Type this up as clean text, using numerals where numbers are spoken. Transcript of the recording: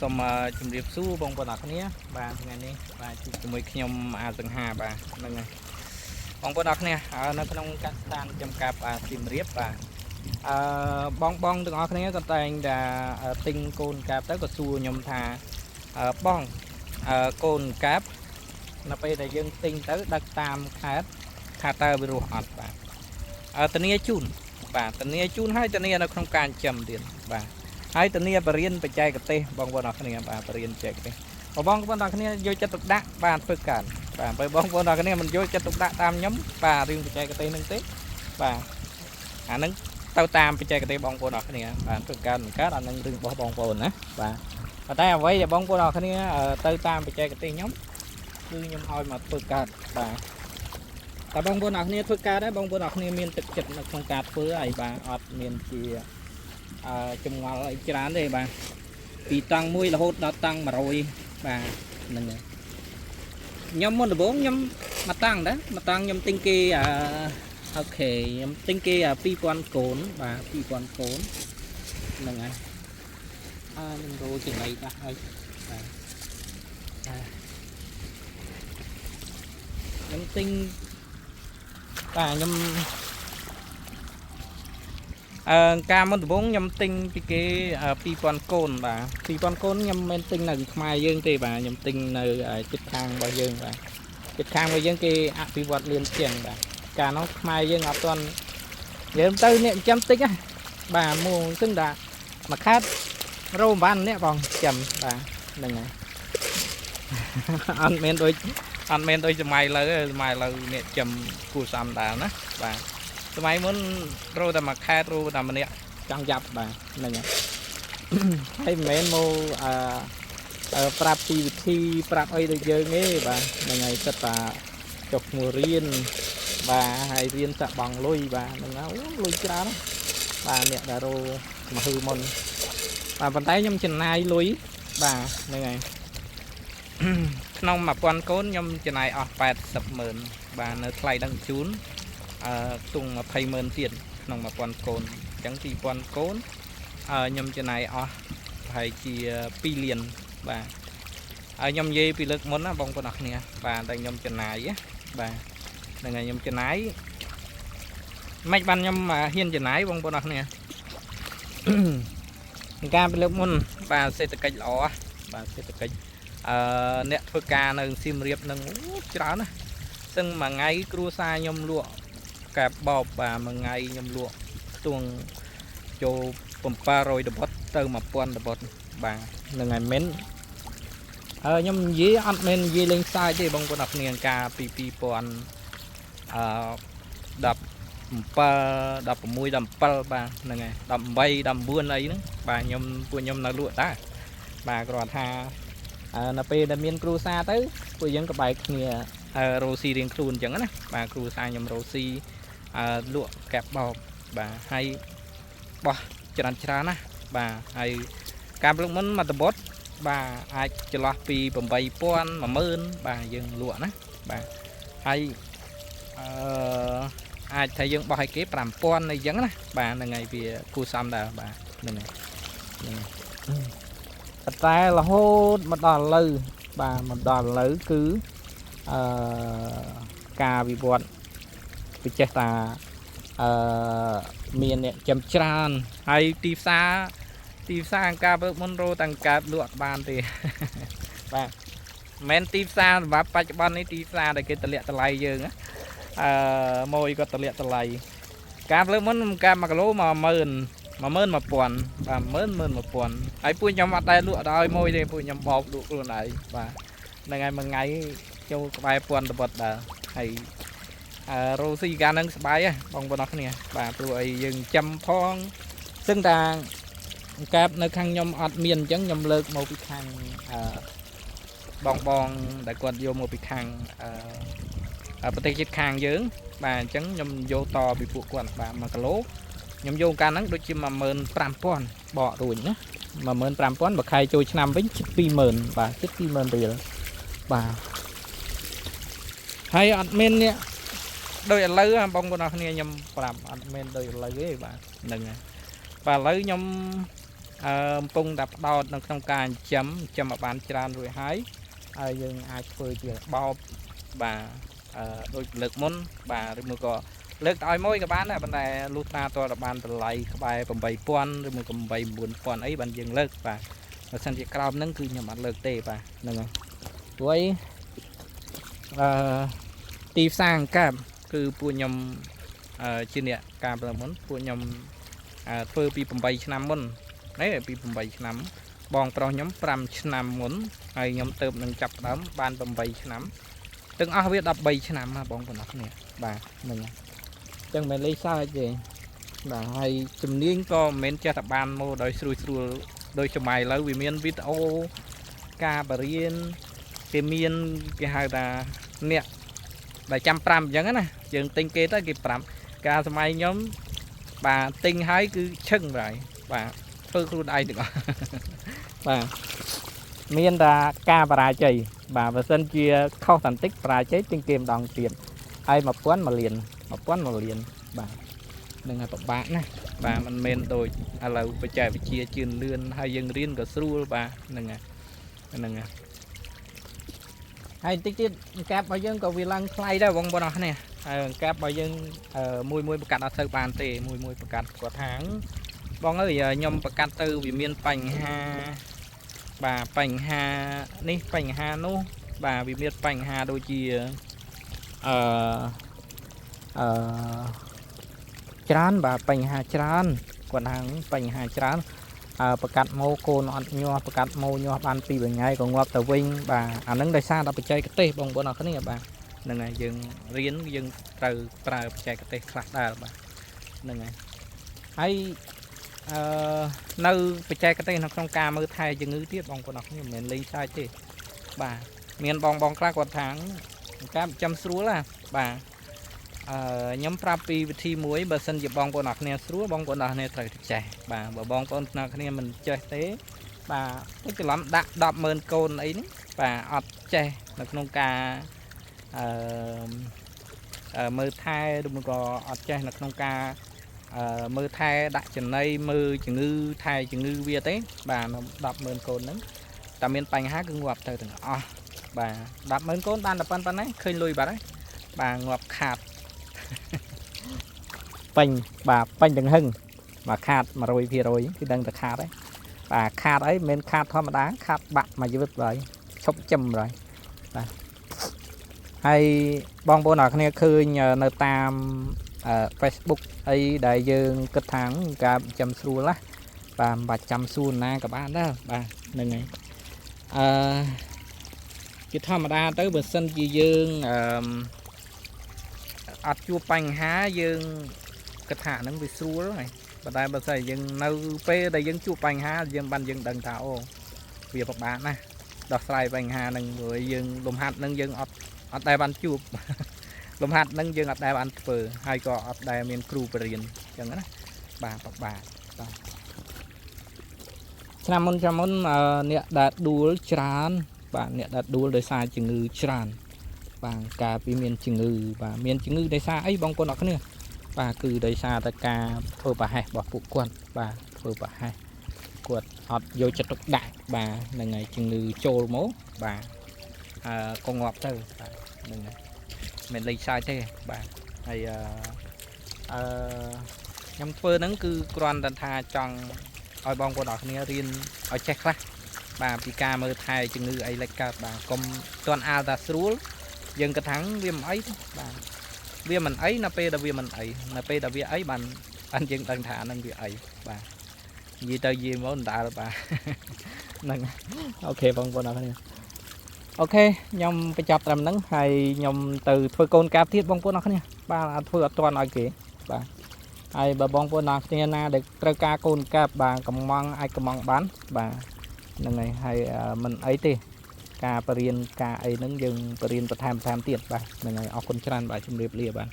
សូមជម្រាបសួរបងប្អូនអរគ្នាបាទថ្ងៃនេះបាទជាមួយខ្ញុំអាសង្ហាបាទហ្នឹងហើយបងប្អូនអរគ្នានៅក្នុងកសិដ្ឋានចំការសៀមរាបបាទបងទាំងអស់គ្នាក៏តែងតែទិញកូនកាបទៅក៏សួរខ្ញុំថាបងកូនកាបនៅពេលដែលយើងទិញទៅដឹកតាមខេត្តថាតើវារស់អត់បាទធានាជូនបាទធានាជូនហើយធានានៅក្នុងការចិញ្ចឹមទៀតបាទហើយធានាបរិញ្ញាបច្ចេកទេសបងប្អូនអរគ្នាបាទបរិញ្ញាបច្ចេកទេសបងប្អូនអរគ្នាយកចិត្តទុកដាក់បាទធ្វើការបាទបើបងប្អូនអរគ្នាមិនយកចិត្តទុកដាក់តាមខ្ញុំបាទរឿងបច្ចេកទេសហ្នឹងទេបាទអាហ្នឹងទៅតាមបច្ចេកទេសបងប្អូនអរគ្នាបាទធ្វើការមិនកើតអាហ្នឹងរឿងរបស់បងប្អូនណាបាទប៉ុន្តែអ្វីដែលបងប្អូនអរគ្នាទៅតាមបច្ចេកទេសខ្ញុំគឺខ្ញុំឲ្យមកធ្វើការបាទតែបងប្អូនអរគ្នាធ្វើការដែរបងប្អូនអរគ្នាមានទឹកចិត្តនៅក្នុងការធ្វើហើយបាទអត់មានជាចម្ងល់អីច្រើនទេបាទពីតង់1រហូតដល់តង់100បាទហ្នឹងហើយខ្ញុំមុនដំបូងខ្ញុំមកតង់ដែរមកតង់ខ្ញុំទិញគេអូខេខ្ញុំទិញគេ2000កូនបាទ2000កូនហ្នឹងហើយខ្ញុំរោចំណៃដាក់ឲ្យបាទខ្ញុំទិញបាទខ្ញុំការមុនដំបូងខ្ញុំទិញពីគេ2000កូនបាទ2000កូនខ្ញុំមិនទិញនៅខ្មែរយើងទេបាទខ្ញុំទិញនៅជិតខាងរបស់យើងបាទជិតខាងរបស់យើងគេអភិវឌ្ឍលឿនជាងបាទកាលនោះខ្មែរយើងអត់ទាន់យើងទៅអ្នកចាំតិចណាបាទមួយซึ่งថាមួយខេត្តរោបានអ្នកបងចាំបាទហ្នឹងហើយអត់មែនដូចសម័យលើអ្នកចាំគូសំដាលណាបាទសម័យមុនរោតែមួយខេត្តរោតែម្នាក់ចង់យ៉ាប់បាទហ្នឹងហើយមិនមែនមកប្រាប់ពីវិធីប្រាប់អីដូចយើងទេបាទហ្នឹងហើយសិតតាចុះឈ្មោះរៀនបាទហើយរៀនសាក់បងលុយបាទហ្នឹងណាលុយច្រើនបាទអ្នកដែលរោមកហឺមុនបាទប៉ុន្តែខ្ញុំចំណាយលុយបាទហ្នឹងហើយក្នុង1000កូនខ្ញុំចំណាយអស់800000បាទនៅថ្លៃដឹកជូនខ្ទង់200,000ទៀតក្នុង1000កូនអញ្ចឹង2000កូនខ្ញុំចំណាយអស់ប្រហែលជា2លានបាទហើយខ្ញុំនិយាយពីលើកមុនណាបងប្អូនអរគ្នាបាទតែខ្ញុំចំណាយបាទហ្នឹងហើយខ្ញុំចំណាយមិនបានខ្ញុំហ៊ានចំណាយបងប្អូនអរគ្នាការពីលើកមុនបាទសេដ្ឋកិច្ចល្អបាទសេដ្ឋកិច្ចអ្នកធ្វើការនៅសៀមរាបនឹងច្រើនណាซึ่งមួយថ្ងៃគ្រួសារខ្ញុំលក់កាបបបាទមួយថ្ងៃខ្ញុំលក់ខ្ទង់ចូល700ដបទៅ1000ដបបាទនឹងហើយមិនខ្ញុំនិយាយអត់មែននិយាយលេងសើចទេបងប្អូនអរគ្នាការពី2017 16 17បាទហ្នឹងហើយ18 19អីហ្នឹងបាទពួកខ្ញុំនៅលក់ដែរបាទគ្រាន់ថានៅពេលដែលមានគ្រូសាទៅពួកយើងក៏បែកគ្នារោស៊ីរៀងខ្លួនអញ្ចឹងណាបាទគ្រូសាខ្ញុំរោស៊ីលក់កាប់បោកបាទហើយបោះច្រើនណាបាទហើយការព្រឹកមុនមកតបុតបាទអាចចន្លោះពី8000 10000បាទយើងលក់ណាបាទហើយអាចថាយើងបោះឲ្យគេ5000អីចឹងណាបាទហ្នឹងហើយវាគួរសមដែរបាទហ្នឹងហើយតែរហូតមកដល់ឥឡូវបាទមកដល់ឥឡូវគឺការវិវត្តវាចេះតាមានអ្នកចំច្រើនហើយទីផ្សារអង្ការបើមុនរោតាំងកើតលក់បានទេបាទមិនទីផ្សារសម្រាប់បច្ចុប្បន្ននេះទីផ្សារដែលគេតម្លាក់តម្លៃយើងម៉ួយក៏តម្លាក់តម្លៃការលើមុនការ1គីឡូ11000 11000បាទ11000ហើយពួកខ្ញុំអត់ដែលលក់ដល់ម៉ួយទេពួកខ្ញុំបោកលក់ខ្លួនឯងបាទហ្នឹងហើយមួយថ្ងៃចូលក្បែរ1000ដបដែរហើយរោស៊ីការហ្នឹងសบายហ៎បងប្អូនអរគ្នាបាទព្រោះអីយើងចាំផងซึ่งតាកាបនៅខាងខ្ញុំអត់មានអញ្ចឹងខ្ញុំលើកមកពីខាងបងដែលគាត់យកមកពីខាងប្រទេសជិតខាងយើងបាទអញ្ចឹងខ្ញុំយកតពីពួកគាត់បាទ1គីឡូខ្ញុំយកការហ្នឹងដូចជា15000បករួចណា15000បើខែចូលឆ្នាំវិញជិត20000បាទជិត20000រៀលបាទហើយអត់មាននេះដោយឥឡូវបងប្អូនអរគ្នាខ្ញុំប្រាប់អត់មែនដោយឥឡូវទេបាទហ្នឹងហើយបាទឥឡូវខ្ញុំ ពងដាក់ដោតនៅក្នុងការចាំឲ្យបានច្រើនរួចហើយយើងអាចធ្វើជាបោបបាទដូចលើកមុនបាទឬមួយក៏លើកឲ្យមួយក៏បានដែរប៉ុន្តែលុះតាតរបានតម្លៃក្បែរ 8,000 ឬមួយក៏ 9,000 អីបានយើងលើកបាទបើសិនជាក្រោមហ្នឹងគឺខ្ញុំអត់លើកទេបាទហ្នឹងហើយព្រោះទីផ្សារអង្កាបគឺពួកខ្ញុំជាអ្នកការប្រមុនពួកខ្ញុំធ្វើពី 8 ឆ្នាំមុនពី 8 ឆ្នាំបងប្រុសខ្ញុំ 5 ឆ្នាំមុនហើយខ្ញុំទៅនឹងចាប់ដើមបាន 8 ឆ្នាំទាំងអស់វា 13 ឆ្នាំបងប្អូនគ្នាបាទហ្នឹងហើយចឹងមិនលេខសើចទេបាទហើយជំនាញក៏មិនមែនចេះតែបានមកដោយស្រួលដោយសម័យឥឡូវវាមានវីដេអូការបរៀនគេមានគេហៅថាអ្នកដែលចាំ5អញ្ចឹងណាយើងទិញគេទៅគេ5ការសម័យខ្ញុំបាទទិញហើយគឺឈឹងហើយបាទធ្វើខ្លួនឯងទាំងអស់បាទមានតែការបរាជ័យបាទបើសិនជាខុសបន្តិចបរាជ័យទិញគេម្ដងទៀតហើយ1000 1លានបាទនឹងឲ្យពិបាកណាបាទมันមែនដូចឥឡូវបច្ចេកវិទ្យាជឿនលឿនហើយយើងរៀនក៏ស្រួលបាទហ្នឹងហើយតិចទៀតកាប់របស់យើងក៏វាឡើងថ្លៃដែរបងប្អូនអរគ្នាហើយកាប់របស់យើងមួយប្រកាត់អត់ទៅបានទេមួយប្រកាត់គាត់ថាបងអើយខ្ញុំប្រកាត់ទៅវាមានបញ្ហាបាទបញ្ហានេះបញ្ហានោះបាទវាមានបញ្ហាដូចជាច្រើនបាទបញ្ហាច្រើនគាត់ថាបញ្ហាច្រើនប្រកាត់ម៉ូកូនអត់ញាស់ប្រកាត់ម៉ូញាស់បាន2 3ថ្ងៃក៏ងាប់ទៅវិញបាទអានឹងដោយសារតែបច្ចេកទេសបងប្អូនអរគ្នាបាទហ្នឹងហើយយើងរៀនយើងត្រូវប្រើបច្ចេកទេសខ្លះដែរបាទហ្នឹងហើយនៅបច្ចេកទេសនៅក្នុងការមើលថែជំងឺទៀតបងប្អូនអរគ្នាមិនមែនលេងសើចទេបាទមានបងខ្លះគាត់ថាការចាំស្រួលណាបាទខ្ញុំប្រាប់ពីវិធីមួយបើសិនជាបងប្អូនអរគ្នាស្រួលបងប្អូនអរគ្នាត្រូវចេះបាទបើបងប្អូនអ្នកគ្នាមិនចេះទេបាទច្រឡំដាក់ 100000 កូនអីនេះបាទអត់ចេះនៅក្នុងការមើលថែឬមួយក៏អត់ចេះនៅក្នុងការមើលថែដាក់ចំណីមើលជំងឺថែជំងឺវាទេបាទ 100000 កូនហ្នឹងតែមានបញ្ហាគឺងាប់ទៅទាំងអស់បាទ 100000 កូនបានតែប៉ុណ្ណេះឃើញលុយបាត់ហើយបាទងាប់ខាតពេញបាទពេញទាំងហឹងបាទខាត 100% គឺដឹងតែខាតហើយបាទខាតអីមិនមែនខាតធម្មតាខាតបាក់មួយជីវិតហើយឈប់ចំហើយបាទហើយបងប្អូនអ្នកគ្នាឃើញនៅតាម Facebook អីដែលយើងគិតថាការចាំស្រួលណាបាទមិនបាច់ចាំស្រួលណាក៏បានដែរបាទហ្នឹងហើយជាធម្មតាទៅបើសិនជាយើងអត់ជួបបញ្ហាយើងគិតថាហ្នឹងវាស្រួលហើយប៉ុន្តែបើសិនយើងនៅពេលដែលយើងជួបបញ្ហាយើងដឹងថាអូវាពិបាកណាស់ដោះស្រាយបញ្ហាហ្នឹងព្រោះយើងលំហាត់ហ្នឹងយើងអត់ដែលបានជួបលំហាត់ហ្នឹងយើងអត់ដែលបានធ្វើហើយក៏អត់ដែលមានគ្រូបរៀនអញ្ចឹងណាបាទពិបាកបាទឆ្នាំមុនអ្នកដែលដួលច្រើនបាទអ្នកដែលដួលដោយសារជំងឺច្រើនបាទការពីមានជំងឺបាទមានជំងឺដោយសារអីបងប្អូនអរគ្នាបាទគឺដោយសារតែការធ្វើប្រហែសរបស់ពួកគាត់បាទធ្វើប្រហែសគាត់អត់យកចិត្តទុកដាក់បាទហ្នឹងហើយជំងឺចូលមកបាទក៏ងាប់ទៅបាទហ្នឹងហើយមិនលេងសើចទេបាទហើយខ្ញុំធ្វើហ្នឹងគឺគ្រាន់តែថាចង់ឲ្យបងប្អូនអរគ្នារៀនឲ្យចេះខ្លះបាទពីការមើលថែជំងឺអីលេចកើតបាទកុំទាន់អាលតាស្រួលយើងគិតថាវាមិនអីទេបាទវាមិនអីនៅពេលដែលវាមិនអីនៅពេលដែលវាអីបានយើងដឹងថាហ្នឹងវាអីបាទនិយាយទៅនិយាយមកដដែលបាទហ្នឹងអូខេបងប្អូនអរគ្នាអូខេខ្ញុំបញ្ចប់ត្រឹមហ្នឹងហើយខ្ញុំទៅធ្វើកូនកាបទៀតបងប្អូនអរគ្នាបាទអត់ធ្វើអត់ទាន់ឲ្យគេបាទហើយបើបងប្អូនអរគ្នាណាដែលត្រូវការកូនកាបបាទកំងអាចកំងបានបាទហ្នឹងហើយមិនអីទេការបរៀនការអីហ្នឹងយើងបរៀនបន្ថែមទៀតបាទហ្នឹងហើយអរគុណច្រើនបាទជម្រាបលាបាទ